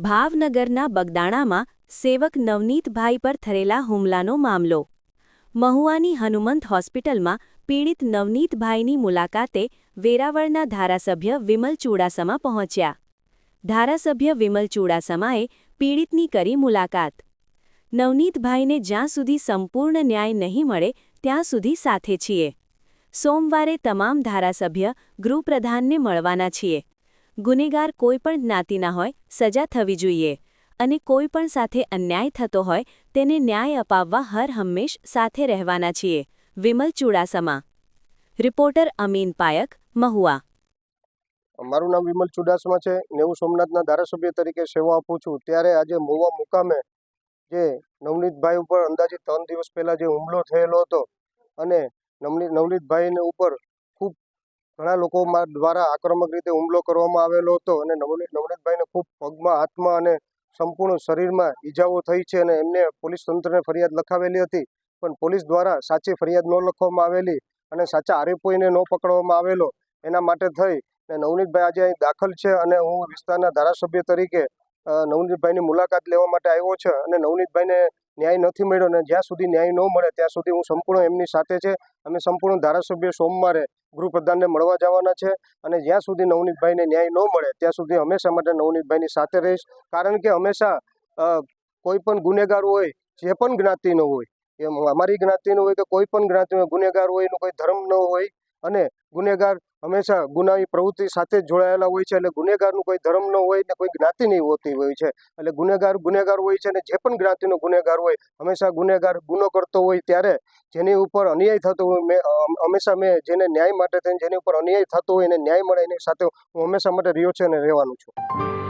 ભાવનગરના બગદાણામાં સેવક નવનીતભાઈ પર થયેલા હુમલાનો મામલો. મહુવાની હનુમંત હોસ્પિટલમાં પીડિત નવનીતભાઈની મુલાકાતે વેરાવળના ધારાસભ્ય વિમલ ચુડાસમા પહોંચ્યા. ધારાસભ્ય વિમલ ચુડાસમાએ પીડિતની કરી મુલાકાત. નવનીતભાઈને જ્યાં સુધી સંપૂર્ણ ન્યાય નહીં મળે ત્યાં સુધી સાથે છીએ. સોમવારે તમામ ધારાસભ્ય ગૃહપ્રધાનને મળવાના છીએ. ગુનેગાર કોઈપણ જ્ઞાતિના હોય સજા થવી જોઈએ અને કોઈપણ સાથે અન્યાય થતો હોય તેને ન્યાય અપાવવા હર હંમેશ સાથે રહેવાના છીએ. વિમલ ચુડાસમા. રિપોર્ટર અમીન પાયક, મહુવા. મારું નામ વિમલ ચુડાસમા છે. નેવું સોમનાથના ધારાસભ્ય તરીકે સેવા આપું છું. ત્યારે આજે મહુવા મુકામે જે નવનીતભાઈ ઉપર અંદાજિત 3 દિવસ પહેલાં જે હુમલો થયેલો હતો અને નવનીતભાઈને ઉપર ખૂબ ઘણા લોકો દ્વારા આક્રમક રીતે હુમલો કરવામાં આવેલો હતો અને નવનીતભાઈને ખૂબ પગમાં, હાથમાં અને સંપૂર્ણ શરીરમાં ઈજાઓ થઈ છે અને એમને પોલીસ તંત્રને ફરિયાદ લખાવેલી હતી, પણ પોલીસ દ્વારા સાચી ફરિયાદ ન લખવામાં આવેલી અને સાચા આરોપીને ન પકડવામાં આવેલો. એના માટે થઈ અને નવનીતભાઈ આજે અહીં દાખલ છે અને હું વિસ્તારના ધારાસભ્ય તરીકે નવનીતભાઈની મુલાકાત લેવા માટે આવ્યો છે અને નવનીતભાઈને ન્યાય નથી મળ્યો અને જ્યાં સુધી ન્યાય ન મળે ત્યાં સુધી હું સંપૂર્ણ એમની સાથે છે. અમે સંપૂર્ણ ધારાસભ્ય સોમવારે ગૃહપ્રધાનને મળવા જવાના છે અને જ્યાં સુધી નવનીતભાઈને ન્યાય ન મળે ત્યાં સુધી હંમેશા માટે નવનીતભાઈની સાથે રહીશ. કારણ કે હંમેશા કોઈ પણ ગુનેગાર હોય, જે પણ જ્ઞાતિનો હોય, એ અમારી જ્ઞાતિનો હોય કે કોઈ પણ જ્ઞાતિનો ગુનેગાર હોય, એનો કોઈ ધર્મ ન હોય અને ગુનેગાર હંમેશા ગુનાની પ્રવૃત્તિ સાથે જ જોડાયેલા હોય છે. એટલે ગુનેગારનું કોઈ ધર્મ ન હોય ને કોઈ જ્ઞાતિ નહીં હોતી હોય છે. એટલે ગુનેગાર હોય છે અને જે પણ જ્ઞાતિનો ગુનેગાર હોય, હંમેશા ગુનેગાર ગુનો કરતો હોય ત્યારે જેની ઉપર અન્યાય થતો હોય, મેં જેને ન્યાય માટે થઈને જેની ઉપર અન્યાય થતો હોય એને ન્યાય મળે એની સાથે હું હંમેશા માટે રહ્યો છે અને રહેવાનું છું.